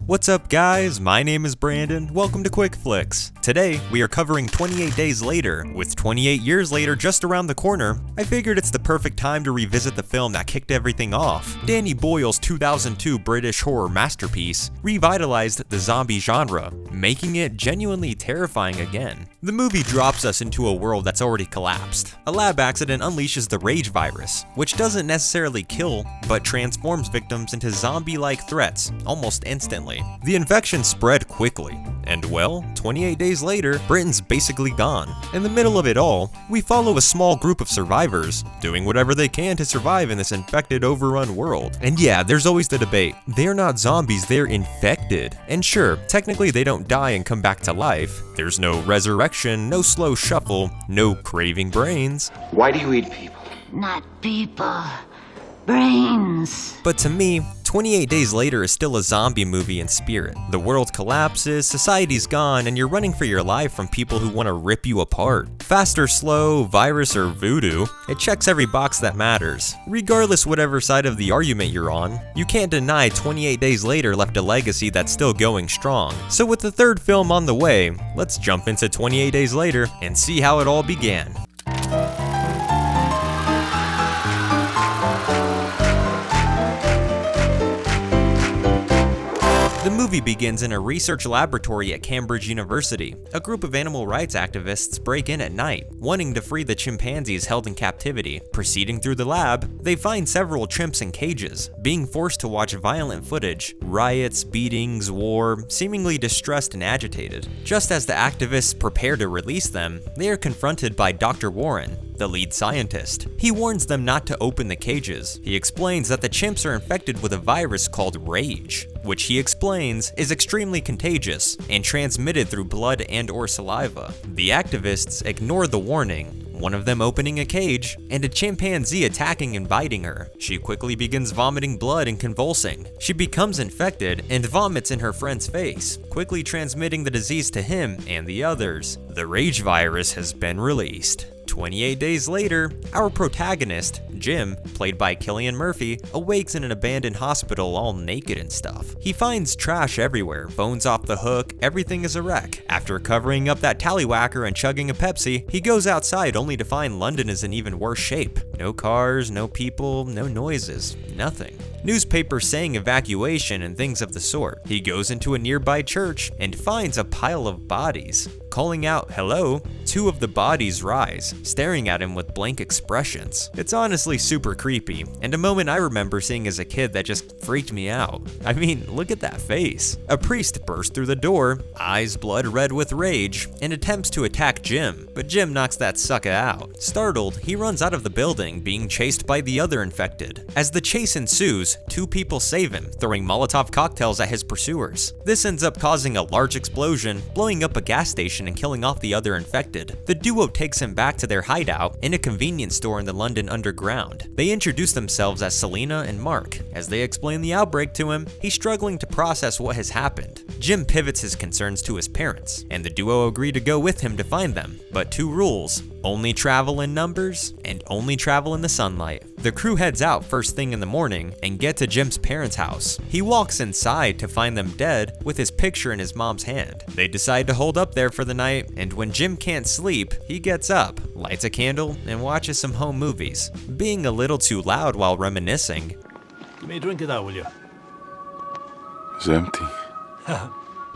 What's up guys, my name is Brandon, welcome to Quick Flicks. Today, we are covering 28 Days Later. With 28 years later just around the corner, I figured it's the perfect time to revisit the film that kicked everything off. Danny Boyle's 2002 British horror masterpiece revitalized the zombie genre, making it genuinely terrifying again. The movie drops us into a world that's already collapsed. A lab accident unleashes the rage virus, which doesn't necessarily kill, but transforms victims into zombie-like threats almost instantly. The infection spread quickly, and well, 28 days later, Britain's basically gone. In the middle of it all, we follow a small group of survivors, doing whatever they can to survive in this infected, overrun world. And yeah, there's always the debate. They're not zombies, they're infected. And sure, technically they don't die and come back to life. There's no resurrection, no slow shuffle, no craving brains. Why do you eat people? Not people, brains. But to me, 28 Days Later is still a zombie movie in spirit. The world collapses, society's gone, and you're running for your life from people who want to rip you apart. Fast or slow, virus or voodoo, it checks every box that matters. Regardless whatever side of the argument you're on, you can't deny 28 Days Later left a legacy that's still going strong. So with the third film on the way, let's jump into 28 Days Later and see how it all began. The movie begins in a research laboratory at Cambridge University. A group of animal rights activists break in at night, wanting to free the chimpanzees held in captivity. Proceeding through the lab, they find several chimps in cages, being forced to watch violent footage, riots, beatings, war, seemingly distressed and agitated. Just as the activists prepare to release them, they are confronted by Dr. Warren, the lead scientist. He warns them not to open the cages. He explains that the chimps are infected with a virus called rage, which he explains is extremely contagious and transmitted through blood and/or saliva. The activists ignore the warning, one of them opening a cage, and a chimpanzee attacking and biting her. She quickly begins vomiting blood and convulsing. She becomes infected and vomits in her friend's face, quickly transmitting the disease to him and the others. The rage virus has been released. 28 days later, our protagonist, Jim, played by Cillian Murphy, awakes in an abandoned hospital all naked and stuff. He finds trash everywhere, phones off the hook, everything is a wreck. After covering up that tallywhacker and chugging a Pepsi, he goes outside only to find London is in even worse shape. No cars, no people, no noises, nothing. Newspapers saying evacuation and things of the sort. He goes into a nearby church and finds a pile of bodies. Calling out, "Hello," two of the bodies rise, staring at him with blank expressions. It's honestly super creepy, and a moment I remember seeing as a kid that just freaked me out. I mean, look at that face. A priest bursts through the door, eyes blood red with rage, and attempts to attack Jim, but Jim knocks that sucker out. Startled, he runs out of the building, being chased by the other infected. As the chase ensues, two people save him, throwing Molotov cocktails at his pursuers. This ends up causing a large explosion, blowing up a gas station and killing off the other infected. The duo takes him back to their hideout in a convenience store in the London Underground. They introduce themselves as Selena and Mark. As they explain the outbreak to him, he's struggling to process what has happened. Jim pivots his concerns to his parents, and the duo agree to go with him to find them. But two rules: only travel in numbers, and only travel in the sunlight. The crew heads out first thing in the morning and get to Jim's parents' house. He walks inside to find them dead with his picture in his mom's hand. They decide to hold up there for the night, and when Jim can't sleep, he gets up, lights a candle, and watches some home movies, being a little too loud while reminiscing. Give me a drink of that, will you? It's empty.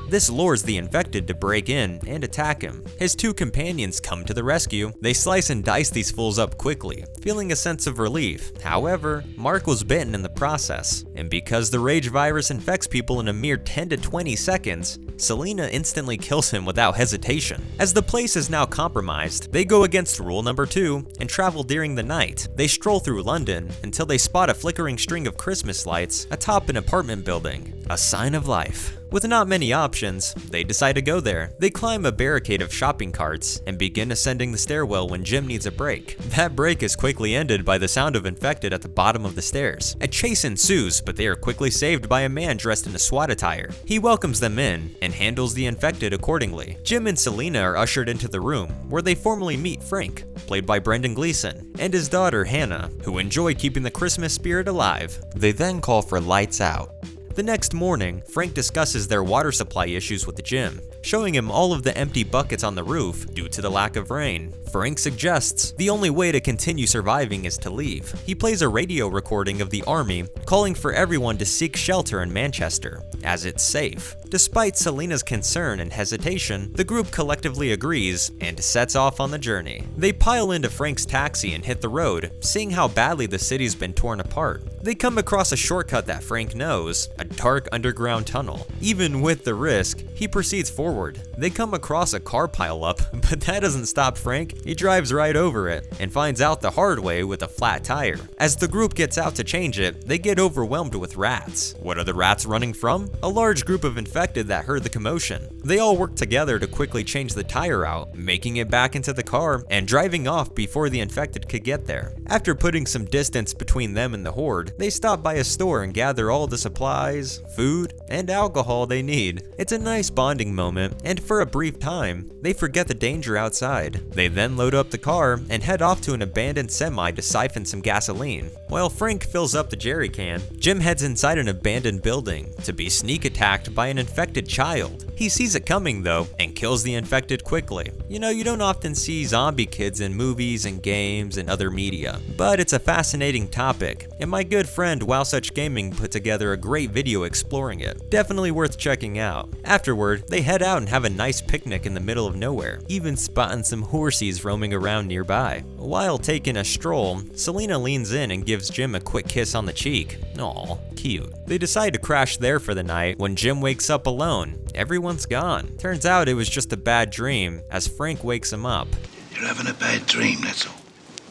This lures the infected to break in and attack him. His two companions come to the rescue. They slice and dice these fools up quickly, feeling a sense of relief. However, Mark was bitten in the process, and because the rage virus infects people in a mere 10 to 20 seconds, Selena instantly kills him without hesitation. As the place is now compromised, they go against rule number 2 and travel during the night. They stroll through London until they spot a flickering string of Christmas lights atop an apartment building, a sign of life. With not many options, they decide to go there. They climb a barricade of shopping carts and begin ascending the stairwell when Jim needs a break. That break is quickly ended by the sound of infected at the bottom of the stairs. A chase ensues, but they are quickly saved by a man dressed in a SWAT attire. He welcomes them in and handles the infected accordingly. Jim and Selena are ushered into the room, where they formally meet Frank, played by Brendan Gleeson, and his daughter Hannah, who enjoy keeping the Christmas spirit alive. They then call for lights out. The next morning, Frank discusses their water supply issues with Jim, showing him all of the empty buckets on the roof due to the lack of rain. Frank suggests the only way to continue surviving is to leave. He plays a radio recording of the army calling for everyone to seek shelter in Manchester, as it's safe. Despite Selina's concern and hesitation, the group collectively agrees and sets off on the journey. They pile into Frank's taxi and hit the road, seeing how badly the city's been torn apart. They come across a shortcut that Frank knows, a dark underground tunnel. Even with the risk, he proceeds forward. They come across a car pileup, but that doesn't stop Frank. He drives right over it and finds out the hard way with a flat tire. As the group gets out to change it, they get overwhelmed with rats. What are the rats running from? A large group of infected that heard the commotion. They all work together to quickly change the tire out, making it back into the car and driving off before the infected could get there. After putting some distance between them and the horde, they stop by a store and gather all the supplies, food, and alcohol they need. It's a nice bonding moment, and for a brief time, they forget the danger outside. They then load up the car and head off to an abandoned semi to siphon some gasoline. While Frank fills up the jerry can, Jim heads inside an abandoned building to be sneak attacked by an infected child. He sees it coming though and kills the infected quickly. You know, you don't often see zombie kids in movies and games and other media, but it's a fascinating topic, and my good friend Wow Such Gaming put together a great video exploring it. Definitely worth checking out. Afterward, they head out and have a nice picnic in the middle of nowhere, even spotting some horsies roaming around nearby. While taking a stroll, Selina leans in and gives Jim a quick kiss on the cheek. Aw, cute. They decide to crash there for the night when Jim wakes up alone. Everyone's gone. Turns out it was just a bad dream, as Frank wakes him up. You're having a bad dream, that's all.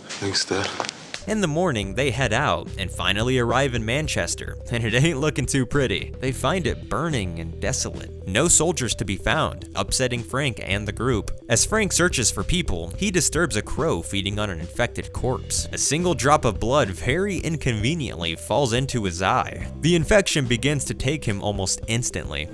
Thanks, Dad. In the morning, they head out and finally arrive in Manchester, and it ain't looking too pretty. They find it burning and desolate. No soldiers to be found, upsetting Frank and the group. As Frank searches for people, he disturbs a crow feeding on an infected corpse. A single drop of blood very inconveniently falls into his eye. The infection begins to take him almost instantly.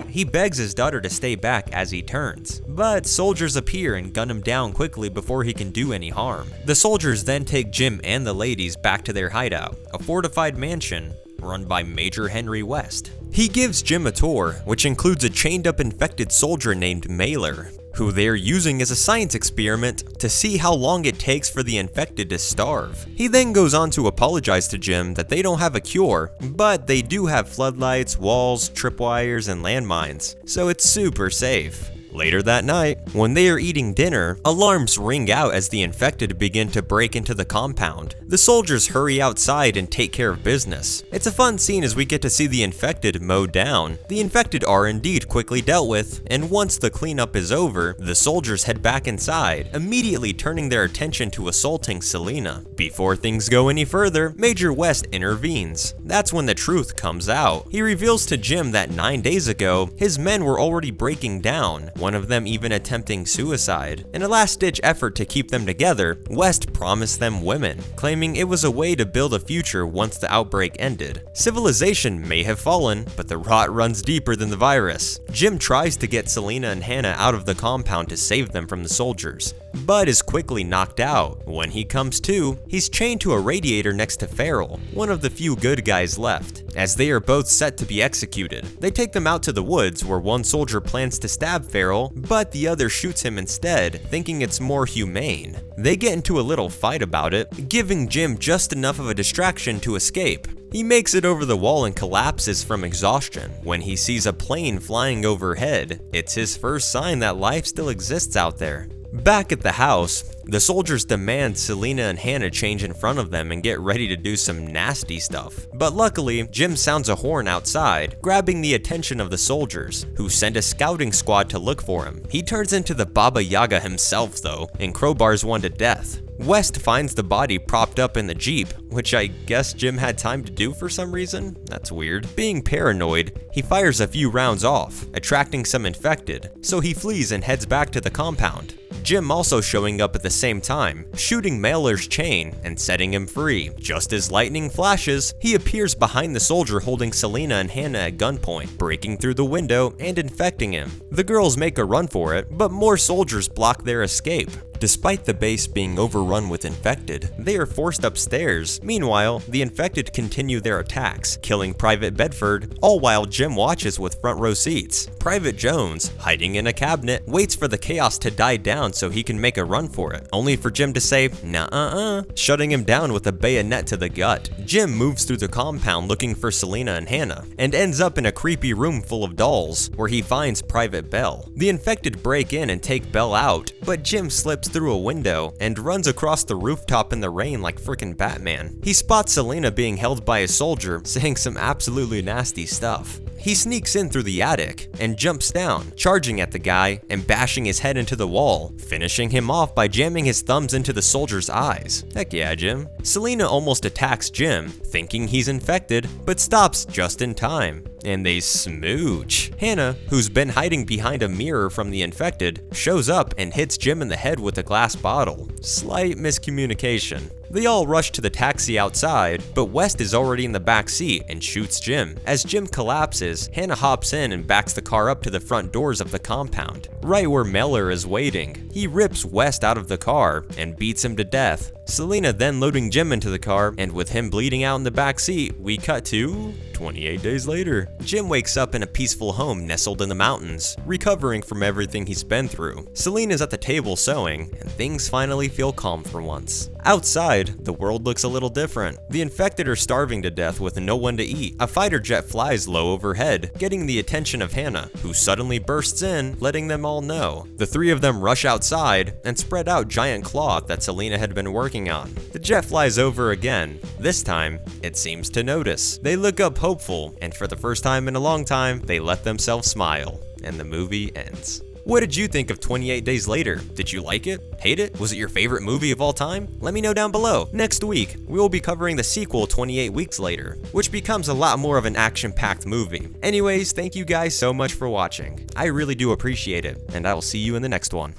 He begs his daughter to stay back as he turns, but soldiers appear and gun him down quickly before he can do any harm. The soldiers then take Jim and the ladies back to their hideout, a fortified mansion run by Major Henry West. He gives Jim a tour, which includes a chained-up infected soldier named Mailer, who they're using as a science experiment to see how long it takes for the infected to starve. He then goes on to apologize to Jim that they don't have a cure, but they do have floodlights, walls, tripwires, and landmines, so it's super safe. Later that night, when they are eating dinner, alarms ring out as the infected begin to break into the compound. The soldiers hurry outside and take care of business. It's a fun scene as we get to see the infected mowed down. The infected are indeed quickly dealt with, and once the cleanup is over, the soldiers head back inside, immediately turning their attention to assaulting Selina. Before things go any further, Major West intervenes. That's when the truth comes out. He reveals to Jim that 9 days ago, his men were already breaking down, one of them even attempting suicide. In a last-ditch effort to keep them together, West promised them women, claiming it was a way to build a future once the outbreak ended. Civilization may have fallen, but the rot runs deeper than the virus. Jim tries to get Selina and Hannah out of the compound to save them from the soldiers, but is quickly knocked out. When he comes to, he's chained to a radiator next to Farrell, one of the few good guys left, as they are both set to be executed. They take them out to the woods where one soldier plans to stab Farrell, but the other shoots him instead, thinking it's more humane. They get into a little fight about it, giving Jim just enough of a distraction to escape. He makes it over the wall and collapses from exhaustion when he sees a plane flying overhead. It's his first sign that life still exists out there. Back at the house, the soldiers demand Selina and Hannah change in front of them and get ready to do some nasty stuff. But luckily, Jim sounds a horn outside, grabbing the attention of the soldiers, who send a scouting squad to look for him. He turns into the Baba Yaga himself though, and crowbars one to death. West finds the body propped up in the Jeep, which I guess Jim had time to do for some reason? That's weird. Being paranoid, he fires a few rounds off, attracting some infected, so he flees and heads back to the compound. Jim also showing up at the same time, shooting Mailer's chain and setting him free. Just as lightning flashes, he appears behind the soldier holding Selina and Hannah at gunpoint, breaking through the window and infecting him. The girls make a run for it, but more soldiers block their escape. Despite the base being overrun with infected, they are forced upstairs. Meanwhile, the infected continue their attacks, killing Private Bedford, all while Jim watches with front row seats. Private Jones, hiding in a cabinet, waits for the chaos to die down so he can make a run for it, only for Jim to say, "Nuh-uh-uh," shutting him down with a bayonet to the gut. Jim moves through the compound looking for Selena and Hannah, and ends up in a creepy room full of dolls, where he finds Private Bell. The infected break in and take Bell out, but Jim slips through a window and runs across the rooftop in the rain like frickin' Batman. He spots Selena being held by a soldier, saying some absolutely nasty stuff. He sneaks in through the attic and jumps down, charging at the guy and bashing his head into the wall, finishing him off by jamming his thumbs into the soldier's eyes. Heck yeah, Jim. Selena almost attacks Jim, thinking he's infected, but stops just in time, and they smooch. Hannah, who's been hiding behind a mirror from the infected, shows up and hits Jim in the head with a glass bottle. Slight miscommunication. They all rush to the taxi outside, but West is already in the back seat and shoots Jim. As Jim collapses, Hannah hops in and backs the car up to the front doors of the compound, right where Mellor is waiting. He rips West out of the car and beats him to death. Selena then loading Jim into the car, and with him bleeding out in the back seat, we cut to 28 days later. Jim wakes up in a peaceful home nestled in the mountains, recovering from everything he's been through. Selena's at the table sewing, and things finally feel calm for once. Outside, the world looks a little different. The infected are starving to death with no one to eat. A fighter jet flies low overhead, getting the attention of Hannah, who suddenly bursts in, letting them all know. The three of them rush outside and spread out giant cloth that Selena had been working on. The jet flies over again. This time, it seems to notice. They look up hopeful, and for the first time in a long time, they let themselves smile, and the movie ends. What did you think of 28 Days Later? Did you like it? Hate it? Was it your favorite movie of all time? Let me know down below. Next week, we will be covering the sequel 28 Weeks Later, which becomes a lot more of an action-packed movie. Anyways, thank you guys so much for watching. I really do appreciate it, and I will see you in the next one.